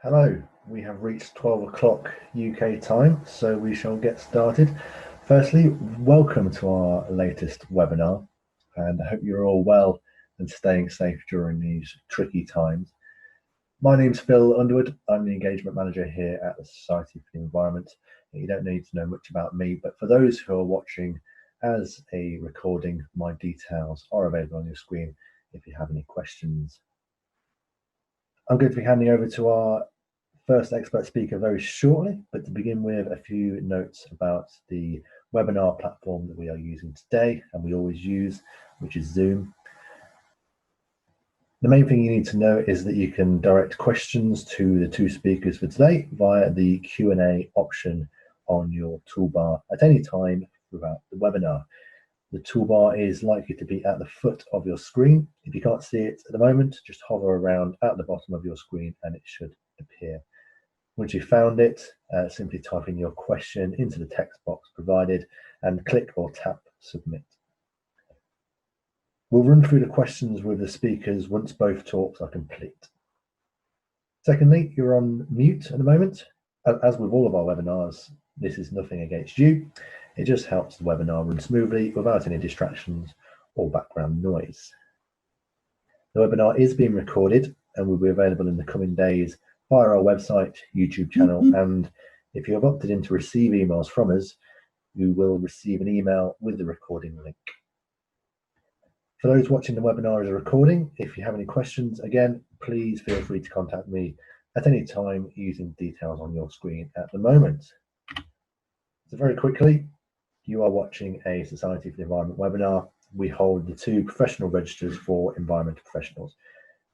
Hello, we have reached 12 o'clock UK time, so we shall get started. Firstly, welcome to our latest webinar, and I hope you're all well and staying safe during these tricky times. My name's Phil Underwood. I'm the engagement manager here at the Society for the Environment. You don't need to know much about me, but for those who are watching as a recording, my details are available on your screen if you have any questions. I'm going to be handing over to our first expert speaker very shortly, but to begin with, a few notes about the webinar platform that we are using today and we always use, which is Zoom. The main thing you need to know is that you can direct questions to the two speakers for today via the Q&A option on your toolbar at any time throughout the webinar. The toolbar is likely to be at the foot of your screen. If you can't see it at the moment, just hover around at the bottom of your screen and it should appear. Once you've found it, simply type in your question into the text box provided and click or tap submit. We'll run through the questions with the speakers once both talks are complete. Secondly, you're on mute at the moment. As with all of our webinars, this is nothing against you. It just helps the webinar run smoothly without any distractions or background noise. The webinar is being recorded and will be available in the coming days via our website, YouTube channel, and if you have opted in to receive emails from us, you will receive an email with the recording link. For those watching the webinar as a recording, if you have any questions, again, please feel free to contact me at any time using details on your screen at the moment. So very quickly, you are watching a Society for the Environment webinar. We hold the two professional registers for environmental professionals,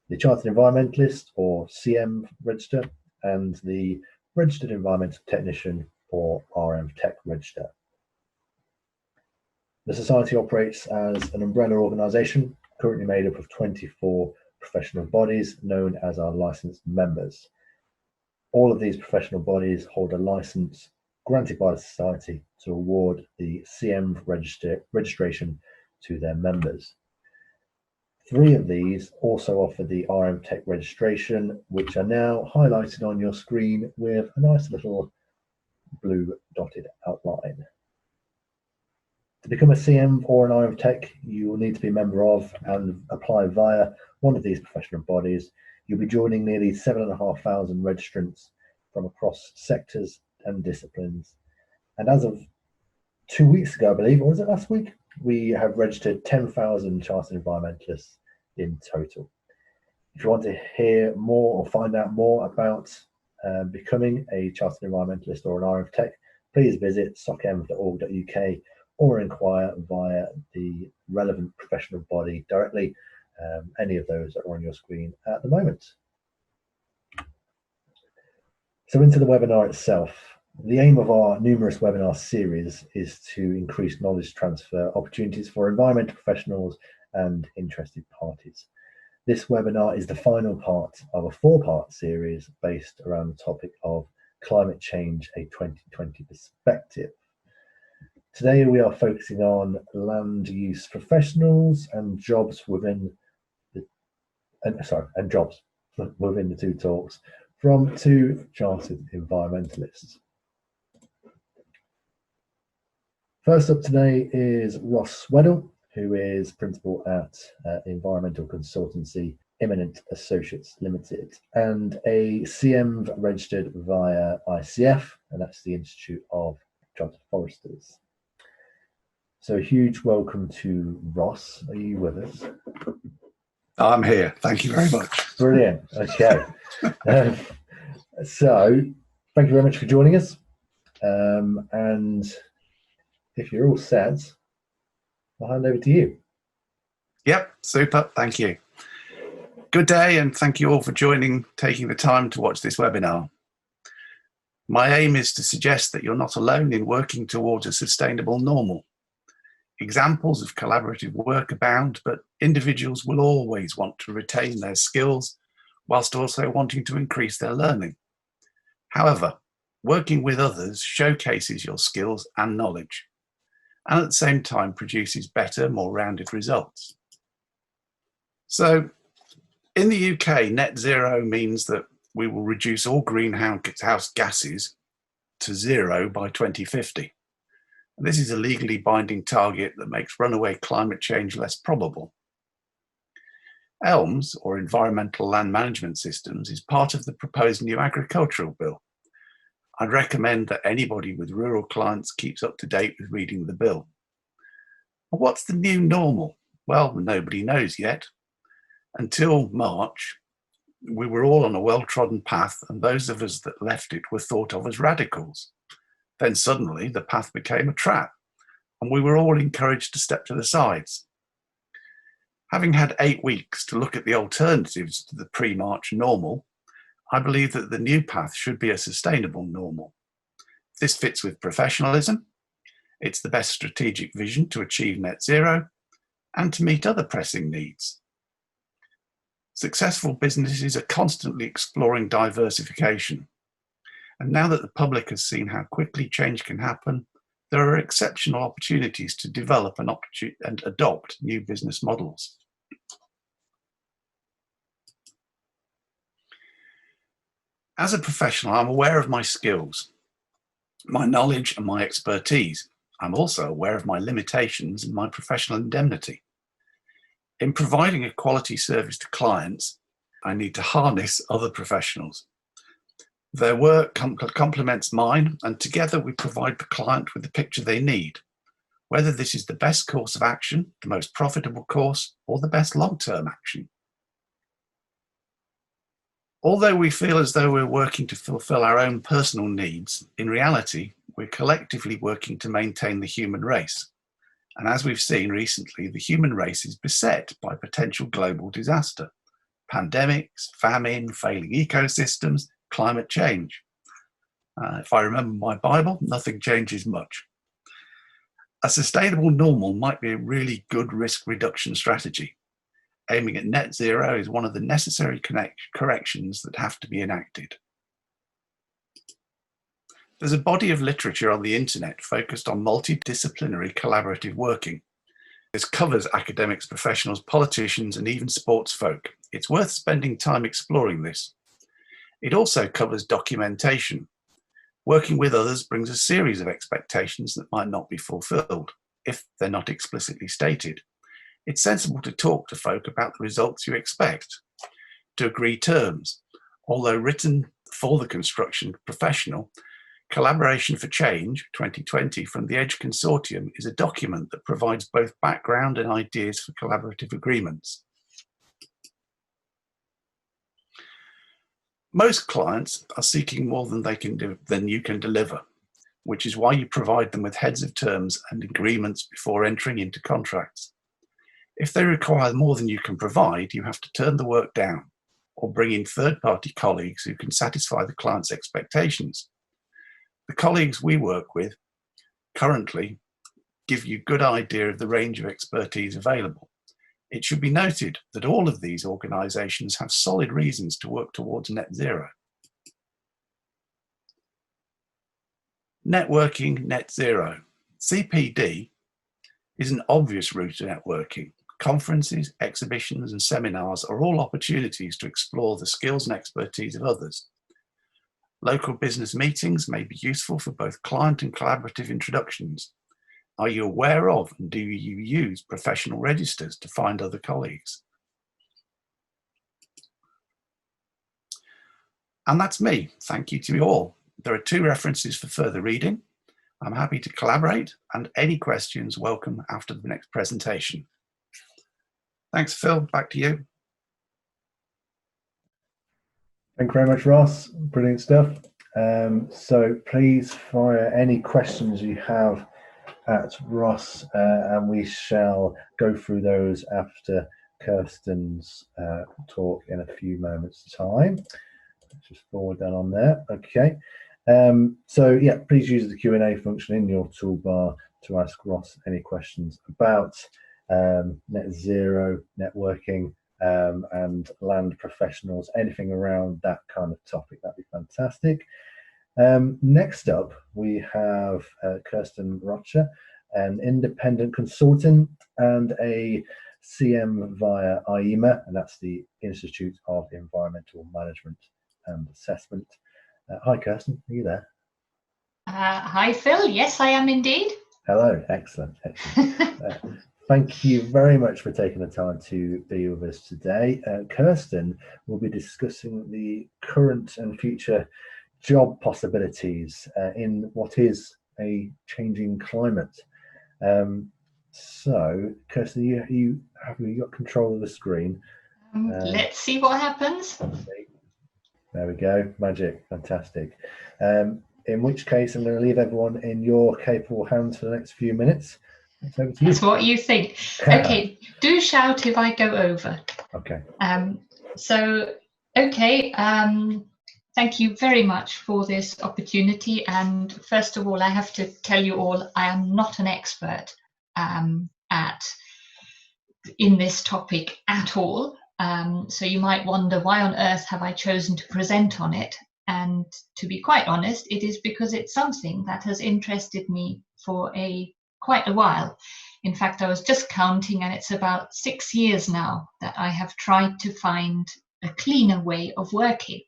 the Chartered Environmentalist or CEnv register and the Registered Environmental Technician or REnvTech register. The Society operates as an umbrella organisation currently made up of 24 professional bodies known as our licensed members. All of these professional bodies hold a licence granted by the Society to award the CEnv registration to their members. 3 of these also offer the REnvTech registration, which are now highlighted on your screen with a nice little blue dotted outline. To become a CEnv or an REnvTech, you will need to be a member of and apply via one of these professional bodies. You'll be joining nearly 7,500 registrants from across sectors and disciplines. And as of 2 weeks ago, I believe, or was it last week? We have registered 10,000 Chartered Environmentalists in total. If you want to hear more or find out more about becoming a Chartered Environmentalist or an REnvTech, please visit socenv.org.uk or inquire via the relevant professional body directly, any of those that are on your screen at the moment. So into the webinar itself. The aim of our numerous webinar series is to increase knowledge transfer opportunities for environmental professionals and interested parties. This webinar is the final part of a 4-part series based around the topic of climate change, a 2020 perspective. Today we are focusing on land use professionals and jobs within the jobs within the 2 talks from 2 Chartered Environmentalists. First up today is Ross Weddle, who is principal at environmental consultancy Imminent Associates Limited and a CEnv registered via ICF, and that's the Institute of Chartered Foresters. So a huge welcome to Ross. Are you with us? I'm here. Thank you very much. Brilliant. Okay. So thank you very much for joining us. And if you're all set, I'll hand over to you. Yep, super. Thank you. Good day, and thank you all for taking the time to watch this webinar. My aim is to suggest that you're not alone in working towards a sustainable normal. Examples of collaborative work abound, but individuals will always want to retain their skills whilst also wanting to increase their learning. However, working with others showcases your skills and knowledge, and at the same time produces better, more rounded results. So in the UK, net zero means that we will reduce all greenhouse gases to 0 by 2050. And this is a legally binding target that makes runaway climate change less probable. ELMS, or Environmental Land Management Systems, is part of the proposed new agricultural bill. I'd recommend that anybody with rural clients keeps up to date with reading the bill. What's the new normal? Well, nobody knows yet. Until March, we were all on a well-trodden path, and those of us that left it were thought of as radicals. Then suddenly the path became a trap, and we were all encouraged to step to the sides. Having had 8 weeks to look at the alternatives to the pre-March normal, I believe that the new path should be a sustainable normal. This fits with professionalism, it's the best strategic vision to achieve net zero, and to meet other pressing needs. Successful businesses are constantly exploring diversification. And now that the public has seen how quickly change can happen, there are exceptional opportunities to develop and adopt new business models. As a professional, I'm aware of my skills, my knowledge and my expertise. I'm also aware of my limitations and my professional indemnity. In providing a quality service to clients, I need to harness other professionals. Their work complements mine, and together we provide the client with the picture they need, whether this is the best course of action, the most profitable course, or the best long-term action. Although we feel as though we're working to fulfill our own personal needs, in reality, we're collectively working to maintain the human race. And as we've seen recently, the human race is beset by potential global disaster, pandemics, famine, failing ecosystems, climate change. If I remember my Bible, nothing changes much. A sustainable normal might be a really good risk reduction strategy. Aiming at net zero is one of the necessary corrections that have to be enacted. There's a body of literature on the internet focused on multidisciplinary collaborative working. This covers academics, professionals, politicians, and even sports folk. It's worth spending time exploring this. It also covers documentation. Working with others brings a series of expectations that might not be fulfilled if they're not explicitly stated. It's sensible to talk to folk about the results you expect, to agree terms. Although written for the construction professional, Collaboration for Change 2020 from the EDGE Consortium is a document that provides both background and ideas for collaborative agreements. Most clients are seeking more than you can deliver, which is why you provide them with heads of terms and agreements before entering into contracts. If they require more than you can provide, you have to turn the work down or bring in third-party colleagues who can satisfy the client's expectations. The colleagues we work with currently give you a good idea of the range of expertise available. It should be noted that all of these organisations have solid reasons to work towards net zero. Networking net zero. CPD is an obvious route to networking. Conferences, exhibitions, and seminars are all opportunities to explore the skills and expertise of others. Local business meetings may be useful for both client and collaborative introductions. Are you aware of and do you use professional registers to find other colleagues? And that's me. Thank you to you all. There are 2 references for further reading. I'm happy to collaborate, and any questions welcome after the next presentation. Thanks, Phil. Back to you. Thank you very much, Ross. Brilliant stuff. So please fire any questions you have at Ross, and we shall go through those after Kirsten's talk in a few moments' time. Let's just forward that on there. Okay. So yeah, please use the Q&A function in your toolbar to ask Ross any questions about net zero, networking, and land professionals, anything around that kind of topic. That'd be fantastic. Next up, we have Kirsten Rottcher, an independent consultant and a CEnv via IEMA, and that's the Institute of Environmental Management. and assessment. Hi, Kirsten, are you there? Hi, Phil. Yes, I am indeed. Hello, excellent. Thank you very much for taking the time to be with us today. Kirsten will be discussing the current and future job possibilities in what is a changing climate. So, Kirsten, have you got control of the screen? Let's see what happens. There we go, magic, fantastic. In which case, I'm going to leave everyone in your capable hands for the next few minutes. It's over to you. That's what you think. Okay, do shout if I go over. Okay. Thank you very much for this opportunity. And first of all, I have to tell you all, I am not an expert in this topic at all. So you might wonder, why on earth have I chosen to present on it? And to be quite honest, it is because it's something that has interested me for quite a while. In fact, I was just counting, and it's about 6 years now that I have tried to find a cleaner way of working.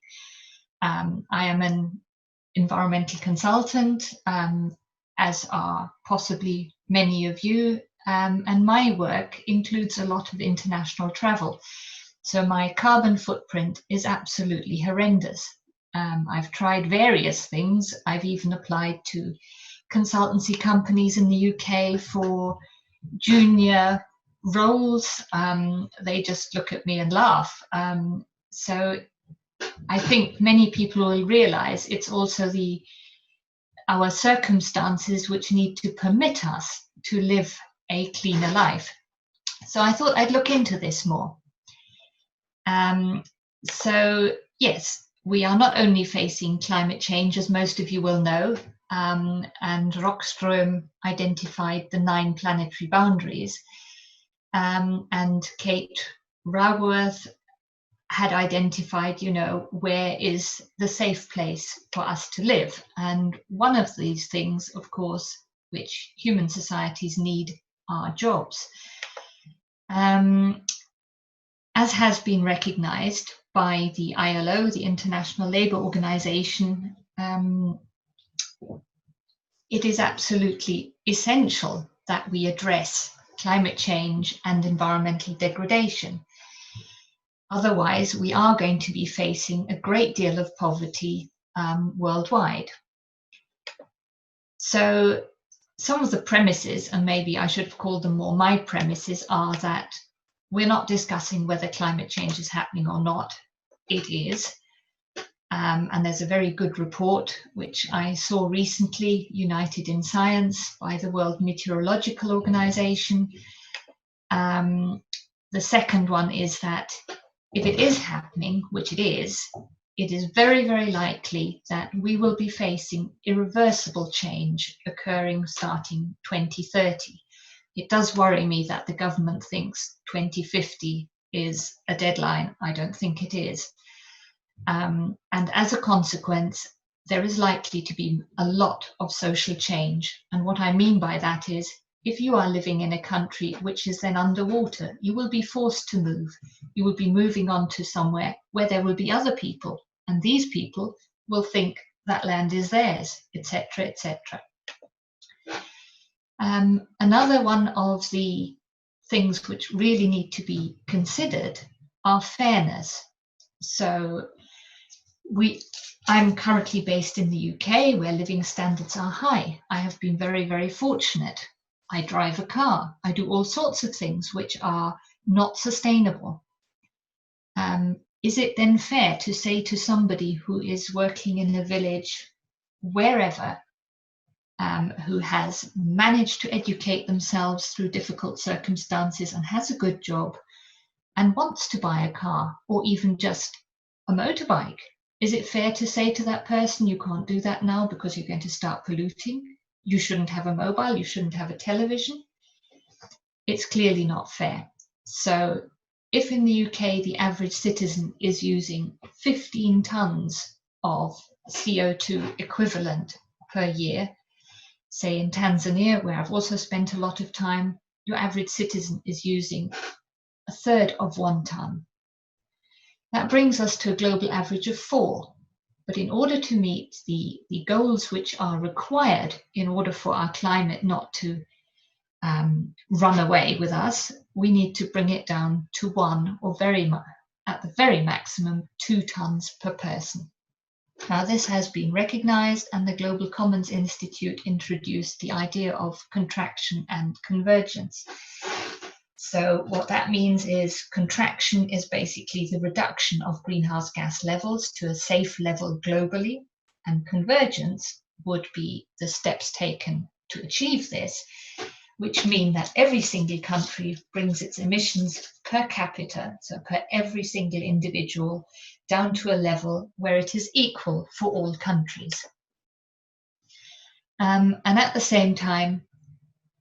I am an environmental consultant, as are possibly many of you, and my work includes a lot of international travel. So my carbon footprint is absolutely horrendous. I've tried various things. I've even applied to consultancy companies in the UK for junior roles. They just look at me and laugh. So I think many people will realize it's also our circumstances which need to permit us to live a cleaner life. So I thought I'd look into this more. So yes, we are not only facing climate change, as most of you will know, and Rockström identified the 9 planetary boundaries, and Kate Raworth had identified, where is the safe place for us to live. And one of these things, of course, which human societies need, are jobs. As has been recognized by the ILO, the International Labour Organization, it is absolutely essential that we address climate change and environmental degradation. Otherwise, we are going to be facing a great deal of poverty worldwide. So some of the premises, and maybe I should call them more my premises, are that we're not discussing whether climate change is happening or not. It is. And there's a very good report, which I saw recently, United in Science, by the World Meteorological Organization. The second one is that if it is happening, which it is very, very likely that we will be facing irreversible change occurring starting 2030. It does worry me that the government thinks 2050 is a deadline. I don't think it is. And as a consequence, there is likely to be a lot of social change. And what I mean by that is, if you are living in a country which is then underwater, you will be forced to move. You will be moving on to somewhere where there will be other people, and these people will think that land is theirs, etc., etc. Another one of the things which really need to be considered are fairness. So I'm currently based in the UK, where living standards are high. I have been very, very fortunate. I drive a car. I do all sorts of things which are not sustainable. Is it then fair to say to somebody who is working in a village, wherever, who has managed to educate themselves through difficult circumstances and has a good job and wants to buy a car or even just a motorbike, is it fair to say to that person, you can't do that now because you're going to start polluting? You shouldn't have a mobile, you shouldn't have a television? It's clearly not fair. So if in the UK the average citizen is using 15 tons of CO2 equivalent per year, say in Tanzania, where I've also spent a lot of time, your average citizen is using 1/3 of 1 ton. That brings us to a global average of 4. But in order to meet the goals which are required in order for our climate not to run away with us, we need to bring it down to 1, or at the very maximum 2 tons per person. Now, this has been recognized, and the Global Commons Institute introduced the idea of contraction and convergence. So what that means is contraction is basically the reduction of greenhouse gas levels to a safe level globally, and convergence would be the steps taken to achieve this, which mean that every single country brings its emissions per capita, so per every single individual, down to a level where it is equal for all countries. And at the same time,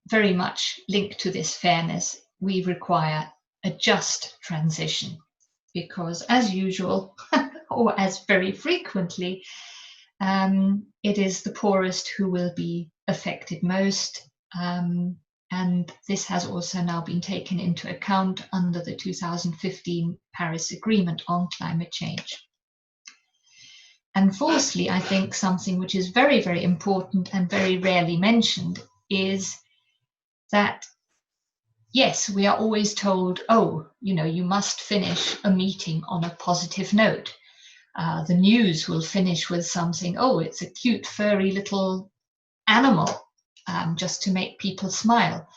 very much linked to this fairness, we require a just transition, because as usual, or as very frequently, it is the poorest who will be affected most. And this has also now been taken into account under the 2015 Paris Agreement on climate change. And fourthly, I think something which is very, very important and very rarely mentioned is that, yes, we are always told, oh, you must finish a meeting on a positive note. The news will finish with something, oh, it's a cute, furry little animal, just to make people smile.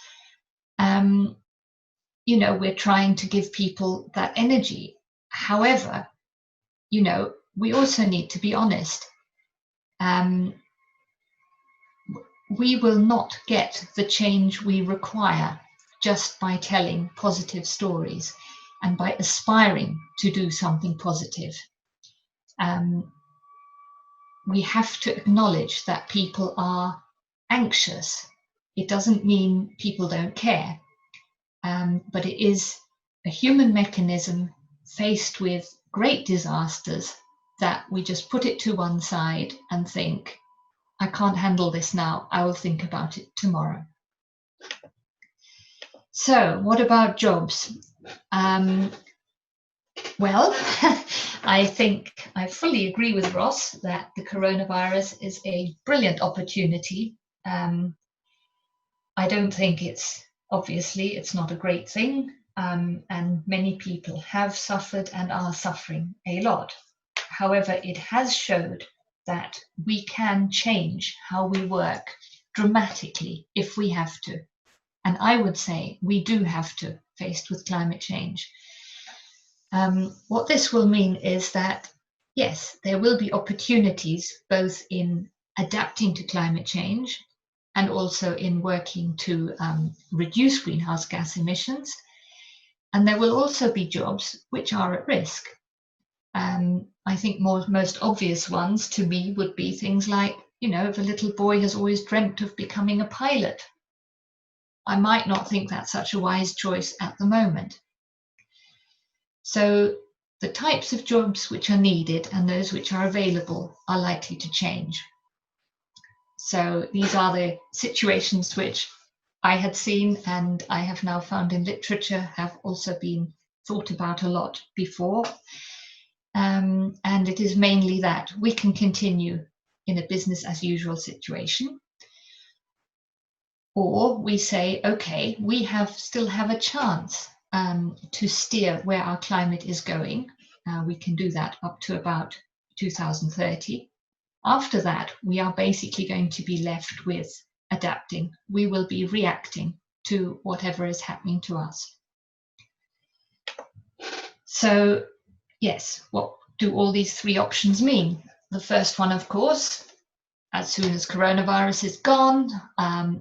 We're trying to give people that energy. However, we also need to be honest. We will not get the change we require just by telling positive stories and by aspiring to do something positive. We have to acknowledge that people are anxious. It doesn't mean people don't care, but it is a human mechanism faced with great disasters that we just put it to one side and think, I can't handle this now, I will think about it tomorrow. So what about jobs? Well, I think I fully agree with Ross that the coronavirus is a brilliant opportunity. I don't think obviously it's not a great thing, and many people have suffered and are suffering a lot. However, it has showed that we can change how we work dramatically if we have to. And I would say we do have to, faced with climate change. What this will mean is that, yes, there will be opportunities both in adapting to climate change and also in working to reduce greenhouse gas emissions. And there will also be jobs which are at risk. I think most obvious ones to me would be things like, if a little boy has always dreamt of becoming a pilot, I might not think that's such a wise choice at the moment. So the types of jobs which are needed and those which are available are likely to change. So these are the situations which I had seen and I have now found in literature have also been thought about a lot before. And it is mainly that we can continue in a business as usual situation. Or we say, okay, we still have a chance to steer where our climate is going. We can do that up to about 2030. After that, we are basically going to be left with adapting. We will be reacting to whatever is happening to us. So, yes, what do all these three options mean? The first one, of course, as soon as coronavirus is gone,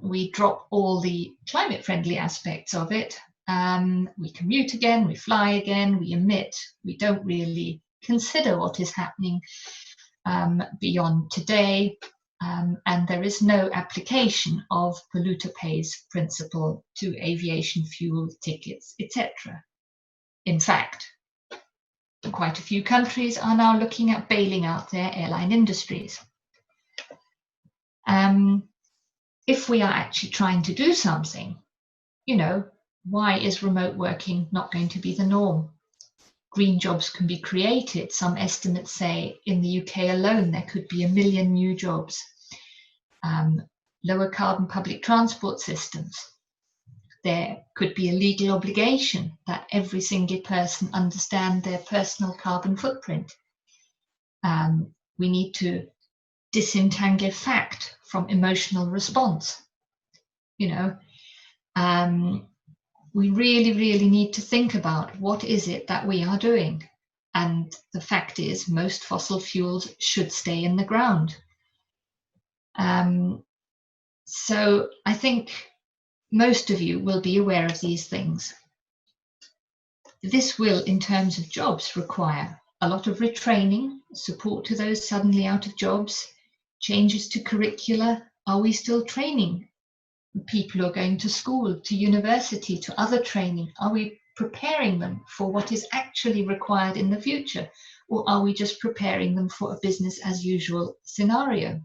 we drop all the climate-friendly aspects of it. We commute again, we fly again, we emit. We don't really consider what is happening beyond today, and there is no application of polluter pays principle to aviation fuel tickets, etc. In fact, quite a few countries are now looking at bailing out their airline industries. If we are actually trying to do something, why is remote working not going to be the norm? green jobs can be created. Some estimates say in the UK alone there could be 1 million new jobs. Lower carbon public transport systems. There could be a legal obligation that every single person understand their personal carbon footprint. We need to disentangle fact from emotional response. You know, we really need to think about what is it that we are doing. And the fact is, most fossil fuels should stay in the ground. So I think most of you will be aware of these things. This will, in terms of jobs, require a lot of retraining, support to those suddenly out of jobs, changes to curricula. Are we still training people who are going to school, to university, to other training? Are we preparing them for what is actually required in the future? Or are we just preparing them for a business as usual scenario?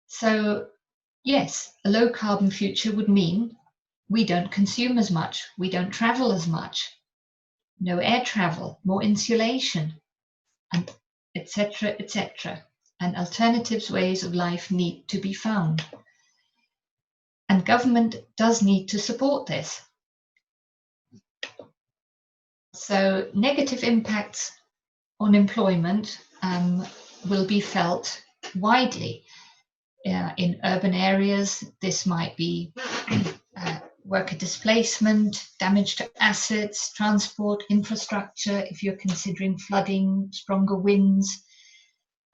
So yes, a low carbon future would mean we don't consume as much, we don't travel as much, no air travel, more insulation, and etc., etc. And alternatives ways of life need to be found. And government does need to support this. So negative impacts on employment will be felt widely. In urban areas, this might be worker displacement, damage to assets, transport, infrastructure, if you're considering flooding, stronger winds.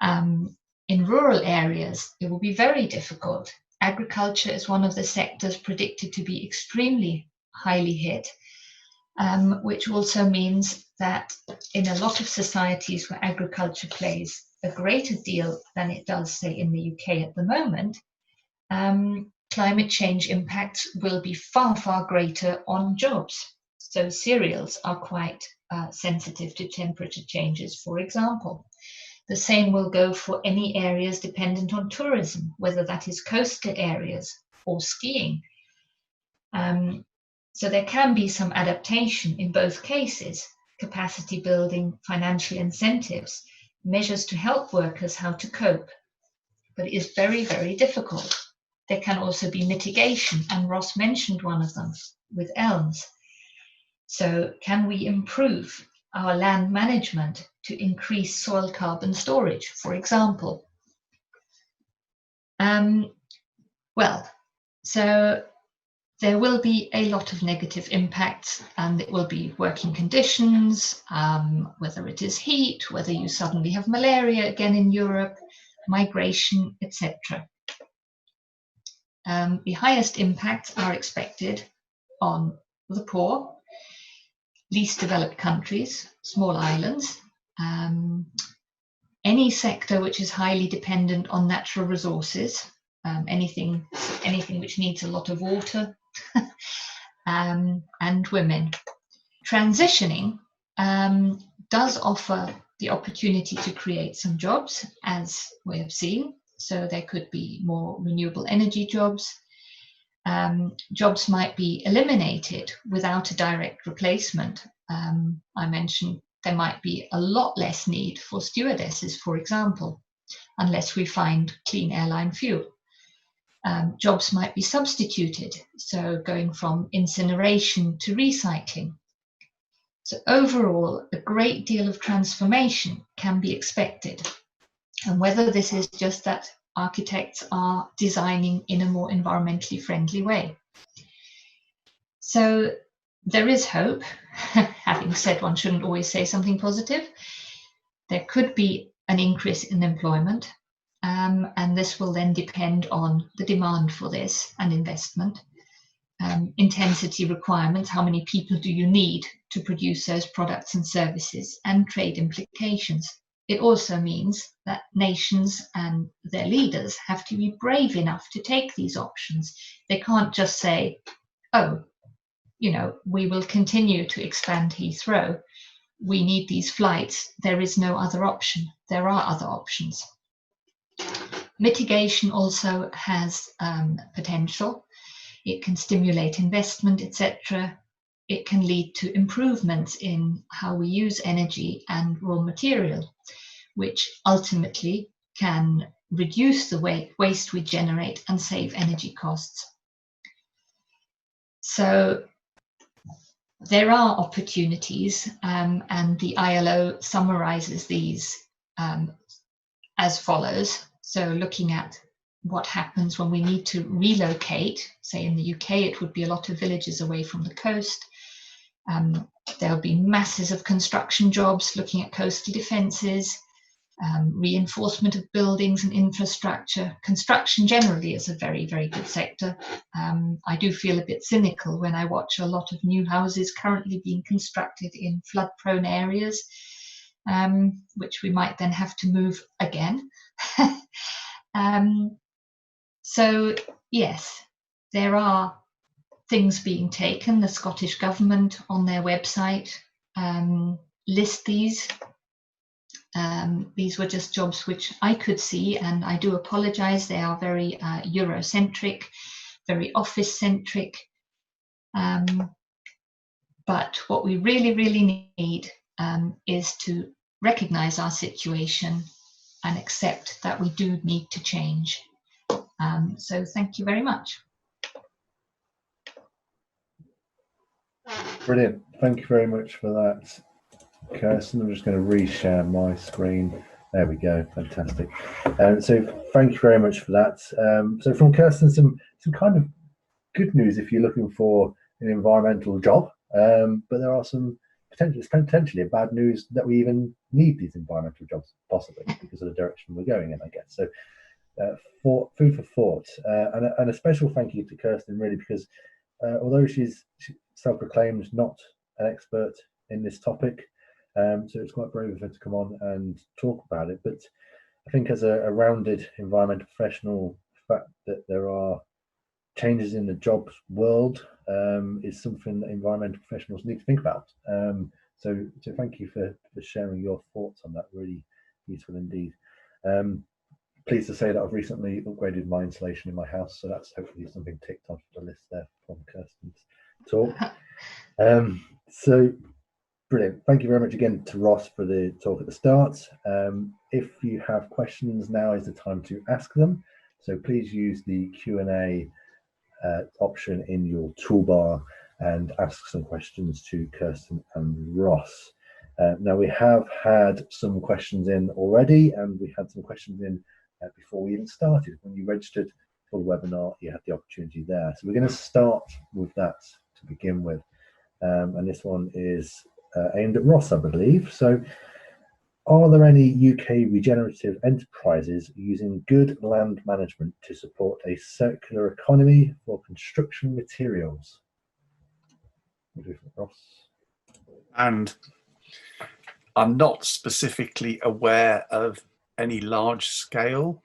In rural areas, it will be very difficult. Agriculture is one of the sectors predicted to be extremely highly hit, which also means that in a lot of societies where agriculture plays a greater deal than it does, say, in the UK at the moment, climate change impacts will be far greater on jobs. So cereals are quite sensitive to temperature changes, for example. The same will go for any areas dependent on tourism, whether that is coastal areas or skiing. So there can be some adaptation in both cases, capacity building, financial incentives, measures to help workers how to cope. But it is very difficult. There can also be mitigation, and Ross mentioned one of them with elms. So can we improve our land management to increase soil carbon storage, for example? Well, so there will be a lot of negative impacts, and it will be working conditions, whether it is heat, whether you suddenly have malaria again in Europe, migration, etc. The highest impacts are expected on the poor, least developed countries, small islands, any sector which is highly dependent on natural resources, anything which needs a lot of water, and women. Transitioning does offer the opportunity to create some jobs, as we have seen. So there could be more renewable energy jobs. Jobs might be eliminated without a direct replacement. I mentioned there might be a lot less need for stewardesses, for example, unless we find clean airline fuel. Jobs might be substituted, so going from incineration to recycling. So overall, a great deal of transformation can be expected. And whether this is just that architects are designing in a more environmentally friendly way. So there is hope. Having said one shouldn't always say something positive, there could be an increase in employment, and this will then depend on the demand for this and investment, intensity requirements, how many people do you need to produce those products and services, and trade implications. It also means that nations and their leaders have to be brave enough to take these options. They can't just say, oh, you know, we will continue to expand Heathrow. We need these flights. There is no other option. There are other options. Mitigation also has potential. It can stimulate investment, etc. it can lead to improvements in how we use energy and raw material, which ultimately can reduce the waste we generate and save energy costs. So there are opportunities, and the ILO summarizes these as follows. So looking at what happens when we need to relocate, say in the UK, it would be a lot of villages away from the coast. There'll be masses of construction jobs looking at coastal defences, reinforcement of buildings and infrastructure. Construction generally is a very, very good sector. I do feel a bit cynical when I watch a lot of new houses currently being constructed in flood-prone areas, which we might then have to move again. So yes, there are things being taken. The Scottish Government on their website list these. These were just jobs which I could see, and I do apologise, they are very Eurocentric, very office-centric. But what we really, really need is to recognise our situation and accept that we do need to change. So thank you very much. Brilliant. Thank you very much for that, Kirsten. I'm just going to reshare my screen. There we go. Fantastic. So thank you very much for that. So from Kirsten, some kind of good news if you're looking for an environmental job, but there are some potentially bad news that we even need these environmental jobs, possibly because of the direction we're going in, I guess. So food for thought, and a special thank you to Kirsten, really, because although she's self-proclaimed not an expert in this topic, so it's quite brave of her to come on and talk about it. But I think as a rounded environmental professional, the fact that there are changes in the jobs world is something that environmental professionals need to think about. So thank you for sharing your thoughts on that. Really useful indeed. Pleased to say that I've recently upgraded my insulation in my house, so that's hopefully something ticked off the list there from Kirsten's talk. So brilliant. Thank you very much again to Ross for the talk at the start. If you have questions, now is the time to ask them. So please use the Q&A option in your toolbar and ask some questions to Kirsten and Ross. Now we have had some questions in already, and we had some questions in before we even started. When you registered for the webinar, you had the opportunity there. So we're going to start with that to begin with. And this one is aimed at Ross, I believe. So are there any UK regenerative enterprises using good land management to support a circular economy for construction materials? Ross? And I'm not specifically aware of any large-scale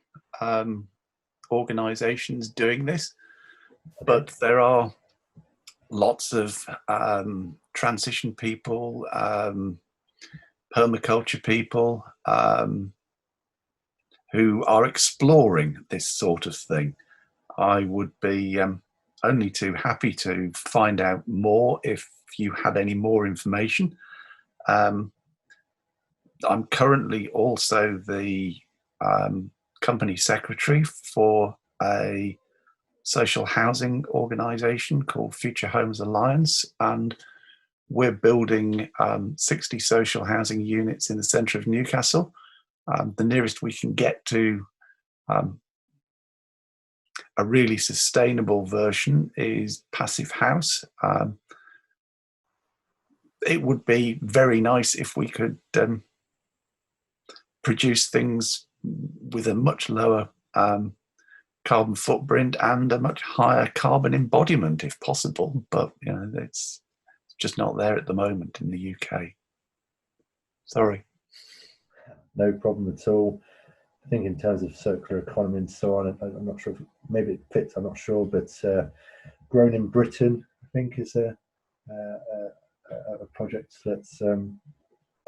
organisations doing this, but there are lots of transition people, permaculture people who are exploring this sort of thing. I would be only too happy to find out more if you had any more information. I'm currently also the company secretary for a social housing organisation called Future Homes Alliance, and we're building 60 social housing units in the centre of Newcastle. The nearest we can get to a really sustainable version is Passive House. It would be very nice if we could produce things with a much lower carbon footprint and a much higher carbon embodiment if possible, but you know, it's just not there at the moment in the UK. Sorry. No problem at all. I think in terms of circular economy and so on, I'm not sure if maybe it fits, I'm not sure, but Grown in Britain, I think, is a project that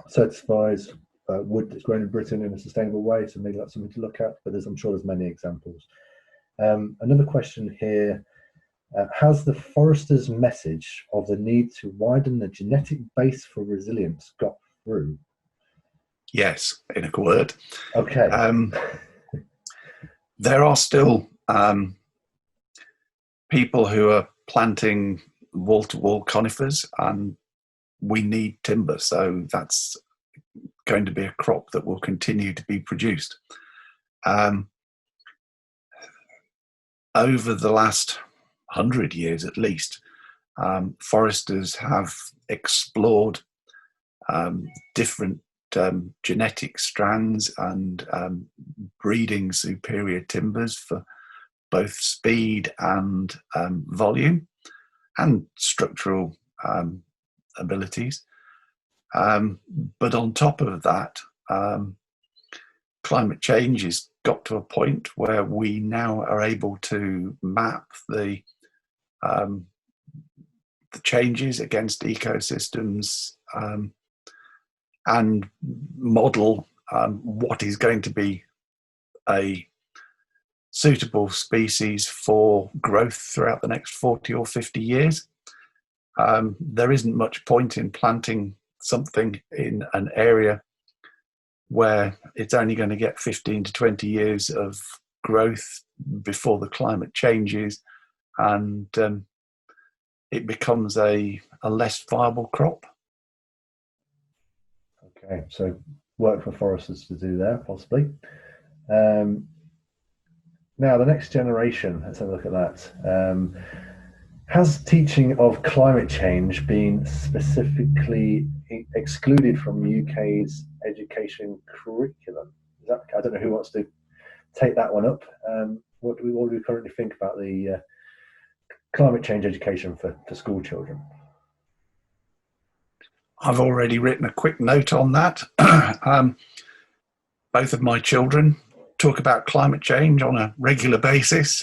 certifies wood that's grown in Britain in a sustainable way, so maybe that's something to look at, but I'm sure there's many examples. Another question here Has the forester's message of the need to widen the genetic base for resilience got through? Yes, in a word. Okay. There are still people who are planting wall-to-wall conifers, and we need timber, so that's going to be a crop that will continue to be produced. Over the last 100 years at least, foresters have explored different genetic strands and breeding superior timbers for both speed and volume and structural abilities. But on top of that, climate change has got to a point where we now are able to map the changes against ecosystems and model what is going to be a suitable species for growth throughout the next 40 or 50 years. There isn't much point in planting something in an area where it's only going to get 15 to 20 years of growth before the climate changes, and it becomes a less viable crop. Okay, so work for foresters to do there, possibly. Now, the next generation, let's have a look at that. Has teaching of climate change been specifically excluded from UK's education curriculum? Is that, I don't know who wants to take that one up. What do we currently think about the climate change education for school children? I've already written a quick note on that. Both of my children talk about climate change on a regular basis.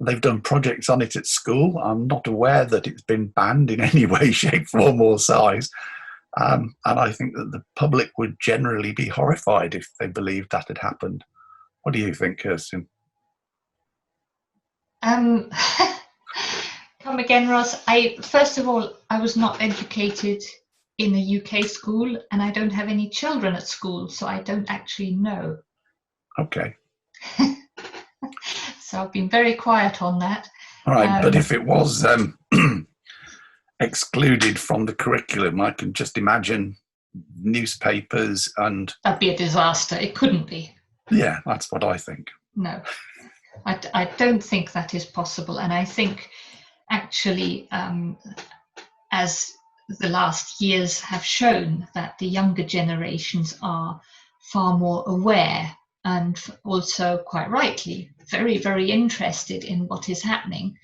They've done projects on it at school. I'm not aware that it's been banned in any way, shape, form or size. And I think that the public would generally be horrified if they believed that had happened. What do you think, Kirsten? Come again, Ross. First of all, I was not educated in a UK school, and I don't have any children at school, so I don't actually know. Okay. So I've been very quiet on that. All right, but if it was excluded from the curriculum, I can just imagine newspapers and... That'd be a disaster. It couldn't be. Yeah, that's what I think. No, I don't think that is possible. And I think actually, as the last years have shown, that the younger generations are far more aware and also quite rightly very, very interested in what is happening.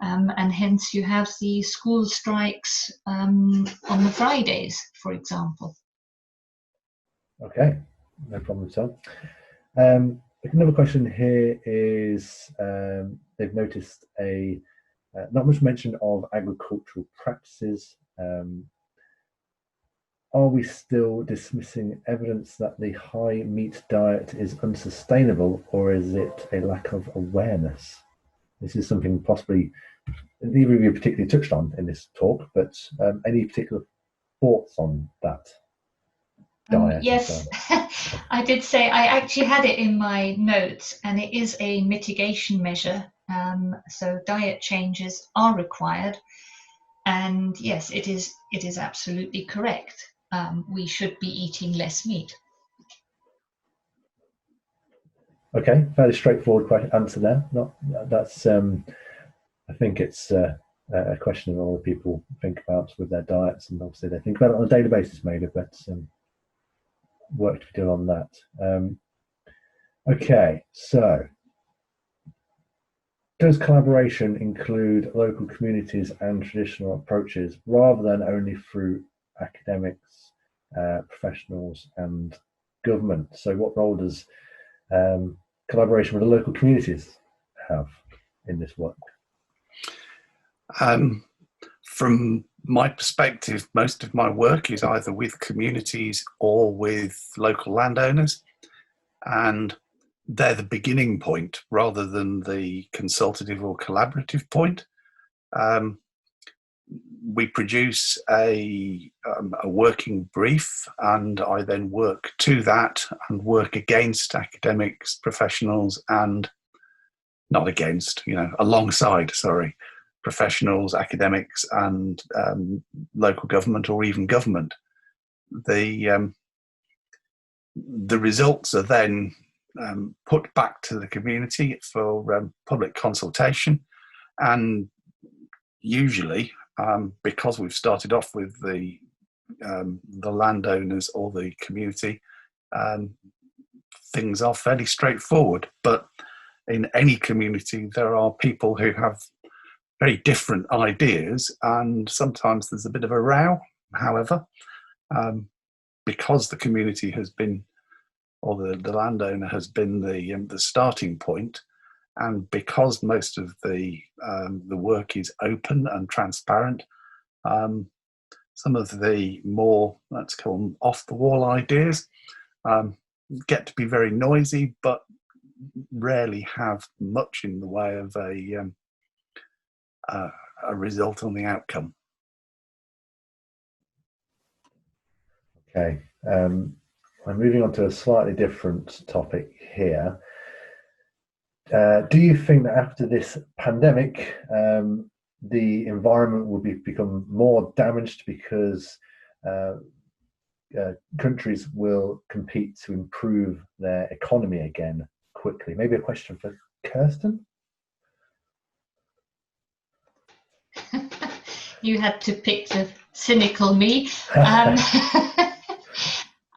And hence you have the school strikes on the Fridays, for example. Okay, no problem at all. Another question here is, they've noticed not much mention of agricultural practices. Are we still dismissing evidence that the high meat diet is unsustainable, or is it a lack of awareness? This is something possibly neither of you particularly touched on in this talk, but any particular thoughts on that diet? Yes, I did say I actually had it in my notes, and it is a mitigation measure. So diet changes are required, and yes, it is absolutely correct. We should be eating less meat. Okay, fairly straightforward answer there. That's I think it's a question that a lot of people think about with their diets, and obviously they think about it on a daily basis, maybe, but work to be done on that. Okay, so does collaboration include local communities and traditional approaches rather than only through academics, professionals and government? So what role does collaboration with the local communities have in this work? From my perspective, most of my work is either with communities or with local landowners, and they're the beginning point rather than the consultative or collaborative point. We produce a working brief, and I then work to that and work against academics, professionals, and not against, alongside, professionals, academics, and local government or even government. The results are then put back to the community for public consultation, and usually, because we've started off with the landowners or the community, things are fairly straightforward. But in any community, there are people who have very different ideas, and sometimes there's a bit of a row. However, because the community has been, or the landowner has been the starting point, and because most of the work is open and transparent, some of the more, let's call them, off-the-wall ideas get to be very noisy, but rarely have much in the way of a result on the outcome. Okay, I'm moving on to a slightly different topic here. Do you think that after this pandemic, the environment will become more damaged because countries will compete to improve their economy again quickly? Maybe a question for Kirsten? You had to pick the cynical me.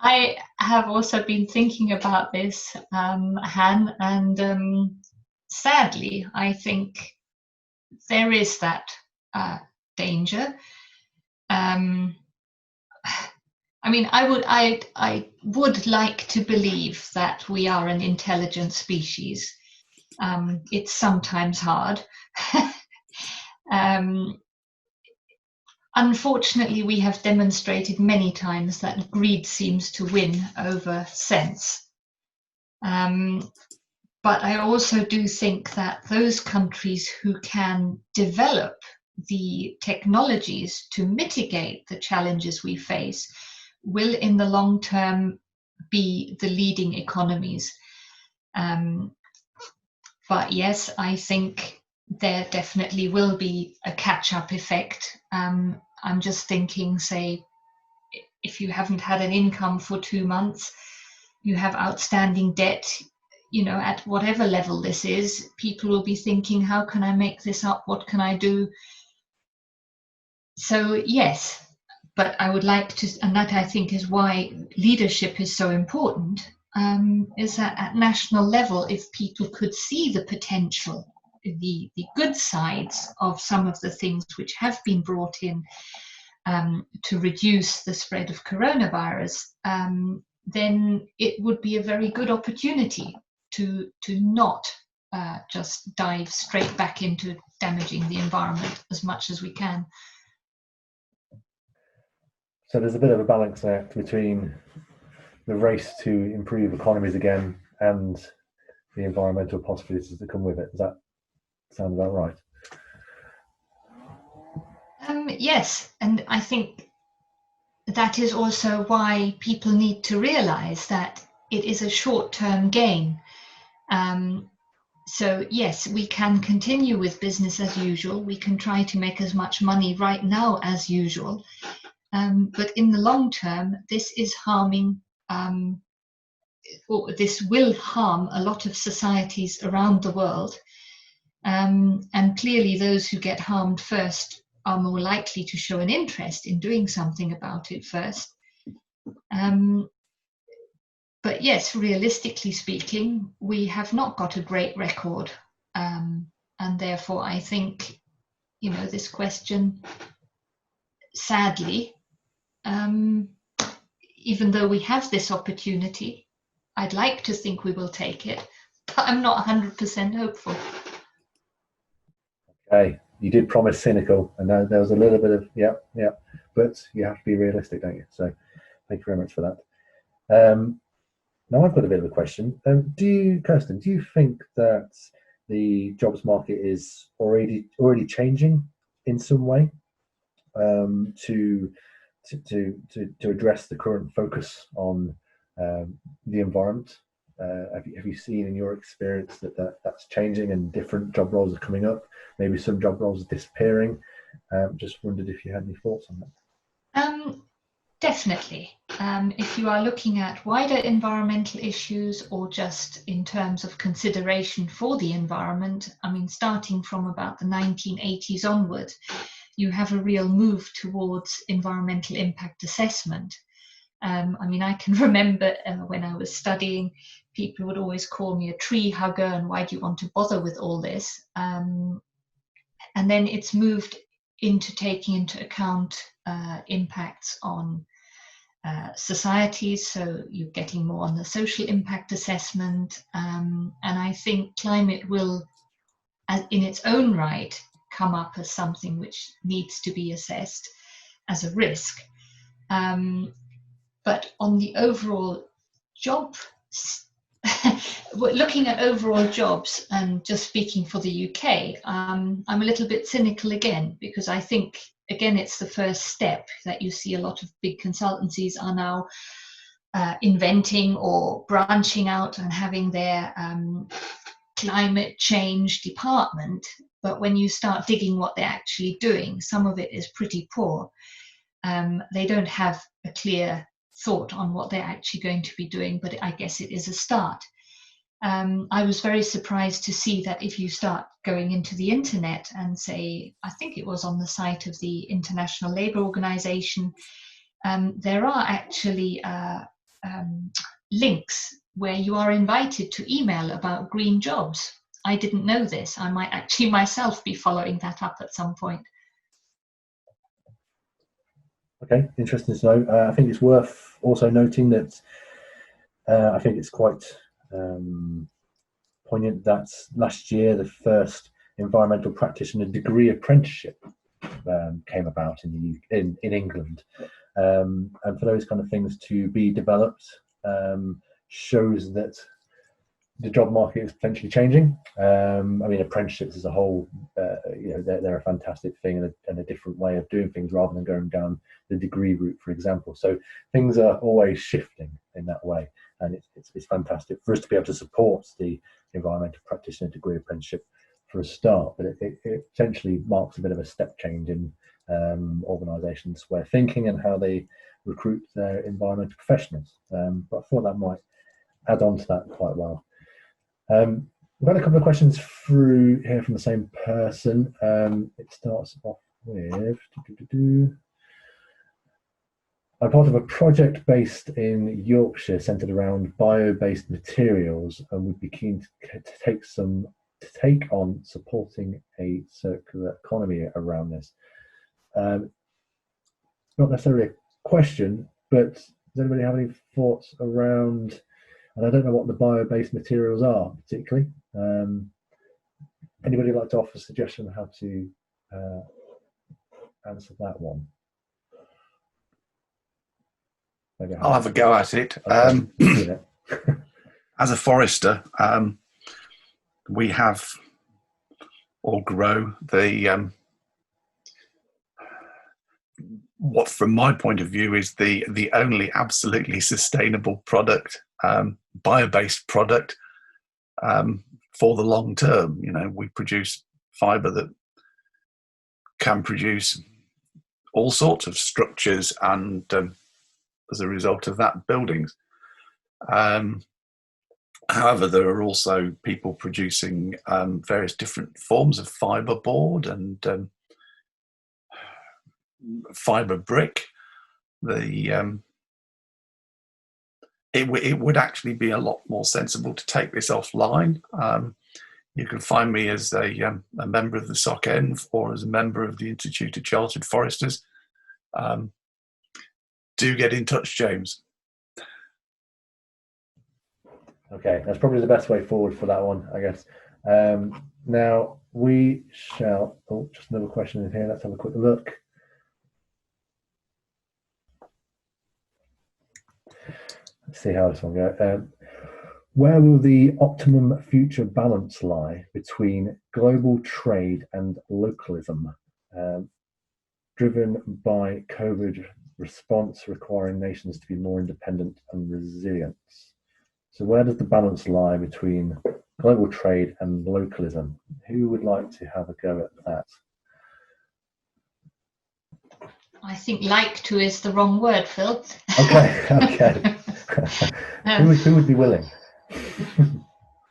I have also been thinking about this, Han, and sadly, I think there is that danger. I mean, I would like to believe that we are an intelligent species. It's sometimes hard. Unfortunately, we have demonstrated many times that greed seems to win over sense. But I also do think that those countries who can develop the technologies to mitigate the challenges we face will in the long term be the leading economies. But yes, I think there definitely will be a catch-up effect. I'm just thinking, say, if you haven't had an income for 2 months, you have outstanding debt, at whatever level this is, people will be thinking, how can I make this up? What can I do? So yes, but I would like to, and that I think is why leadership is so important, is that at national level, if people could see the potential, the good sides of some of the things which have been brought in to reduce the spread of coronavirus, then it would be a very good opportunity to not just dive straight back into damaging the environment as much as we can. So there's a bit of a balance act between the race to improve economies again and the environmental possibilities that come with it. Does that sound about right? Yes, and I think that is also why people need to realize that it is a short-term gain. So yes, we can continue with business as usual. We can try to make as much money right now as usual. But in the long term, this is harming, or this will harm a lot of societies around the world. And clearly those who get harmed first are more likely to show an interest in doing something about it first. But yes, realistically speaking, we have not got a great record. And therefore, I think, this question, sadly, even though we have this opportunity, I'd like to think we will take it, but I'm not 100% hopeful. Okay, you did promise cynical, and there was a little bit of, yeah, but you have to be realistic, don't you? So thank you very much for that. Now I've got a bit of a question. Kirsten, do you think that the jobs market is already changing in some way to address the current focus on the environment? Have you seen in your experience that's changing and different job roles are coming up? Maybe some job roles are disappearing. Just wondered if you had any thoughts on that. Definitely. If you are looking at wider environmental issues or just in terms of consideration for the environment, I mean, starting from about the 1980s onward, you have a real move towards environmental impact assessment. I mean, I can remember when I was studying, people would always call me a tree hugger and why do you want to bother with all this? And then it's moved into taking into account impacts on societies, so you're getting more on the social impact assessment, and I think climate will, as in its own right, come up as something which needs to be assessed as a risk. But on the overall job, looking at overall jobs and just speaking for the UK, I'm a little bit cynical again, because I think, again, it's the first step that you see a lot of big consultancies are now inventing or branching out and having their climate change department. But when you start digging what they're actually doing, some of it is pretty poor. They don't have a clear thought on what they're actually going to be doing, but I guess it is a start. I was very surprised to see that if you start going into the internet and say, I think it was on the site of the International Labour Organization, there are actually links where you are invited to email about green jobs. I didn't know this. I might actually myself be following that up at some point. Okay, interesting to know. I think it's worth also noting that I think it's quite poignant that last year the first environmental practitioner degree apprenticeship came about in England, and for those kind of things to be developed shows that the job market is potentially changing. I mean, apprenticeships as a whole, they're a fantastic thing and a different way of doing things rather than going down the degree route, for example. So things are always shifting in that way, and it's fantastic for us to be able to support the environmental practitioner degree apprenticeship for a start. But it essentially marks a bit of a step change in organisations' way of thinking and how they recruit their environmental professionals. But I thought that might add on to that quite well. We've had a couple of questions through here from the same person. It starts off with, I'm part of a project based in Yorkshire centred around bio-based materials and would be keen to take on supporting a circular economy around this. Not necessarily a question, but does anybody have any thoughts around, and I don't know what the bio-based materials are particularly. Anybody like to offer a suggestion on how to answer that one? Maybe I'll have a go at it. Okay. As a forester, we have or grow the what, from my point of view, is the only absolutely sustainable product, bio-based product for the long term. You know, we produce fibre that can produce all sorts of structures and, as a result of that, buildings. However, there are also people producing various different forms of fibre board and fibre brick. It would actually be a lot more sensible to take this offline. You can find me as a member of the CEnv or as a member of the Institute of Chartered Foresters. Do get in touch, James. Okay, that's probably the best way forward for that one, I guess. Now we shall, just another question in here, let's have a quick look. Let's see how this one goes. Where will the optimum future balance lie between global trade and localism, driven by COVID response requiring nations to be more independent and resilient? So where does the balance lie between global trade and localism? Who would like to have a go at that? I think "like to" is the wrong word, Phil. Okay, okay. Who would be willing?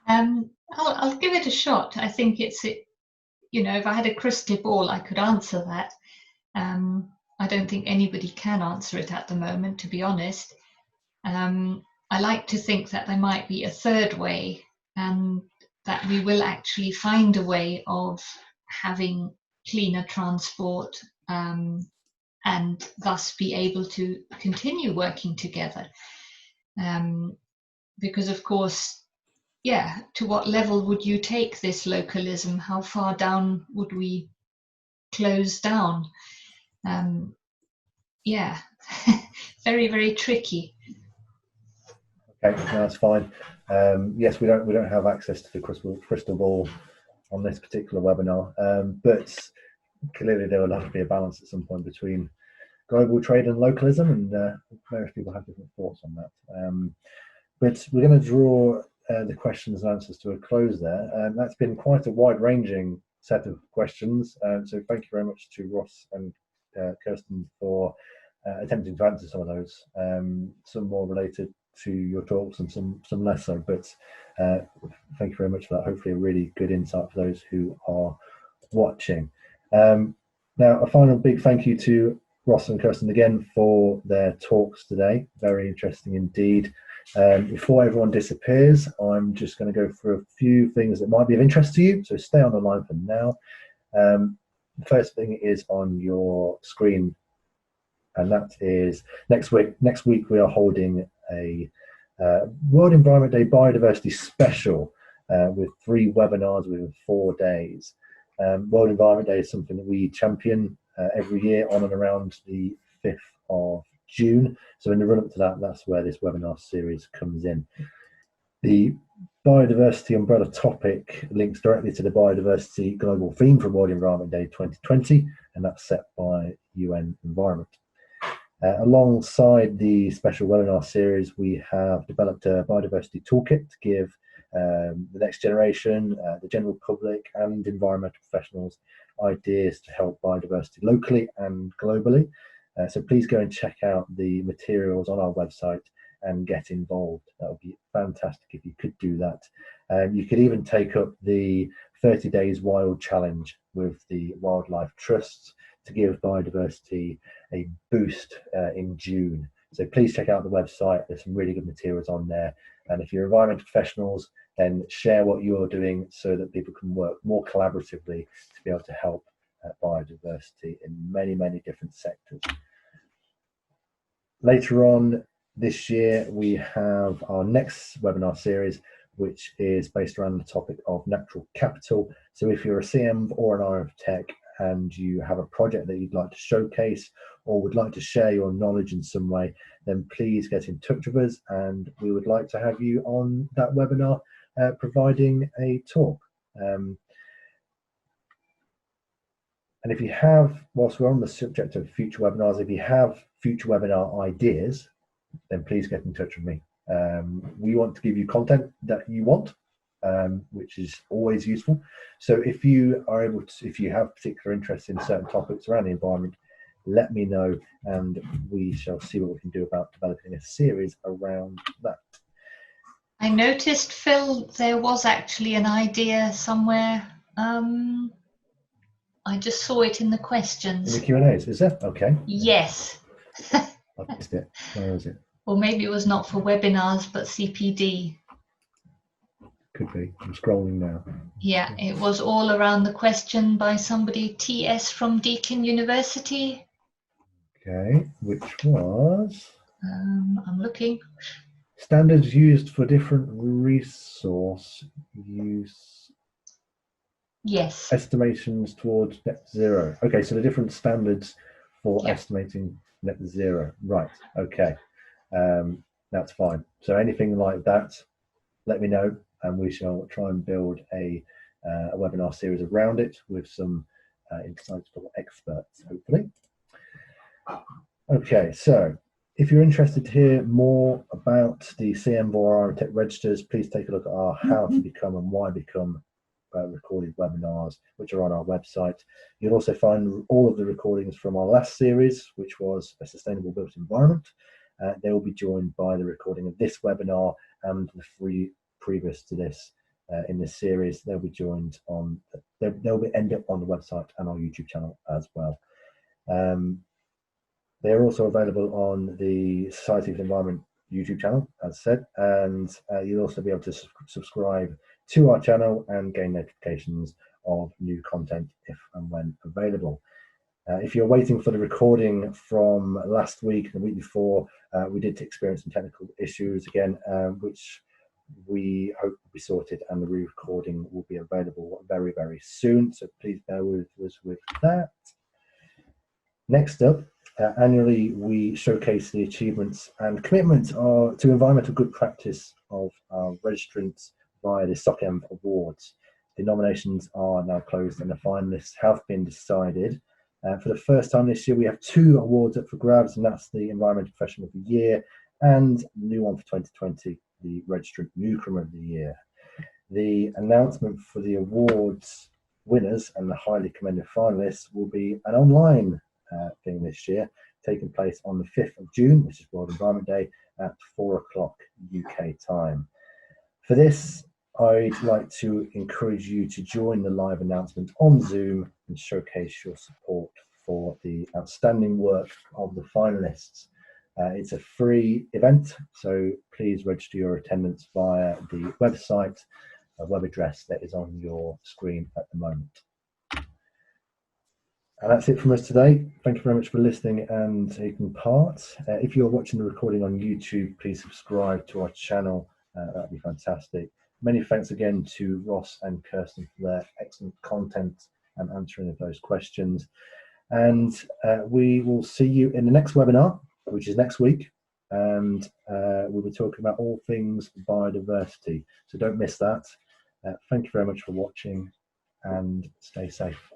I'll give it a shot. I think it's, you know, if I had a crystal ball, I could answer that. I don't think anybody can answer it at the moment, to be honest. I like to think that there might be a third way, and that we will actually find a way of having cleaner transport, and thus be able to continue working together. Because of course, yeah, to what level would you take this localism? How far down would we close down? Yeah, very, very tricky. Okay, no, that's fine. Yes, we don't have access to the crystal ball on this particular webinar, but clearly there will have to be a balance at some point between global trade and localism, and various people have different thoughts on that. But we're going to draw the questions and answers to a close there. That's been quite a wide-ranging set of questions, so thank you very much to Ross and Kirsten for attempting to answer some of those. Some more related to your talks and some less so, but thank you very much for that. Hopefully a really good insight for those who are watching. Now, a final big thank you to Ross and Kirsten again for their talks today. Very interesting indeed. Before everyone disappears, I'm just going to go through a few things that might be of interest to you, so stay on the line for now. The first thing is on your screen, and that is next week. Next week we are holding a World Environment Day Biodiversity Special with 3 webinars within 4 days. World Environment Day is something that we champion every year on and around the 5th of June. So in the run-up to that, that's where this webinar series comes in. The biodiversity umbrella topic links directly to the biodiversity global theme for World Environment Day 2020, and that's set by UN Environment. Alongside the special webinar series, we have developed a biodiversity toolkit to give the next generation, the general public and environmental professionals ideas to help biodiversity locally and globally. So please go and check out the materials on our website and get involved. That would be fantastic if you could do that. You could even take up the 30 Days Wild Challenge with the Wildlife Trusts to give biodiversity a boost in June. So please check out the website. There's some really good materials on there. And if you're environmental professionals, then share what you're doing so that people can work more collaboratively to be able to help biodiversity in many, many different sectors. Later on this year, we have our next webinar series, which is based around the topic of natural capital. So if you're a CEnv or an REnvTech and you have a project that you'd like to showcase or would like to share your knowledge in some way, then please get in touch with us, and we would like to have you on that webinar providing a talk. And if you have, whilst we're on the subject of future webinars, if you have future webinar ideas, then please get in touch with me. We want to give you content that you want, which is always useful. So if you are able to, if you have particular interest in certain topics around the environment, let me know, and we shall see what we can do about developing a series around that. I noticed, Phil, there was actually an idea somewhere. I just saw it in the questions. In the Q&As, is there? Okay. Yes. I've missed it. Where is it? Or maybe it was not for webinars, but CPD. Could be. I'm scrolling now. Yeah, it was all around the question by somebody, TS from Deakin University. Okay, which was? I'm looking. Standards used for different resource use. Yes. Estimations towards net zero. Okay, so the different standards for Yeah. estimating net zero. Right, okay. That's fine. So anything like that, let me know, and we shall try and build a webinar series around it with some insightful experts, hopefully. Okay, so if you're interested to hear more about the CEnv or REnvTech registers, please take a look at our How to Become and Why Become recorded webinars, which are on our website. You'll also find all of the recordings from our last series, which was a sustainable built environment. They will be joined by the recording of this webinar and the three previous to this in this series. They'll be joined on, they'll be end up on the website and our YouTube channel as well. They are also available on the Society of the Environment YouTube channel, as said, and you'll also be able to subscribe to our channel and gain notifications of new content if and when available. If you're waiting for the recording from last week and the week before, we did experience some technical issues again, which we hope will be sorted, and the re-recording will be available very, very soon. So please bear with us with that. Next up, annually we showcase the achievements and commitments to environmental good practice of our registrants via the CEnv Awards. The nominations are now closed and the finalists have been decided. For the first time this year, we have 2 awards up for grabs, and that's the Environmental Professional of the Year and the new one for 2020, the Registrant Newcomer of the Year. The announcement for the awards winners and the highly commended finalists will be an online thing this year, taking place on the 5th of June, which is World Environment Day, at 4 o'clock UK time. For this, I'd like to encourage you to join the live announcement on Zoom and showcase your support for the outstanding work of the finalists. It's a free event, so please register your attendance via the website, a web address that is on your screen at the moment. And that's it from us today. Thank you very much for listening and taking part. If you're watching the recording on YouTube, please subscribe to our channel. That'd be fantastic. Many thanks again to Ross and Kirsten for their excellent content and answering of those questions. And we will see you in the next webinar, which is next week. And we'll be talking about all things biodiversity. So don't miss that. Thank you very much for watching and stay safe.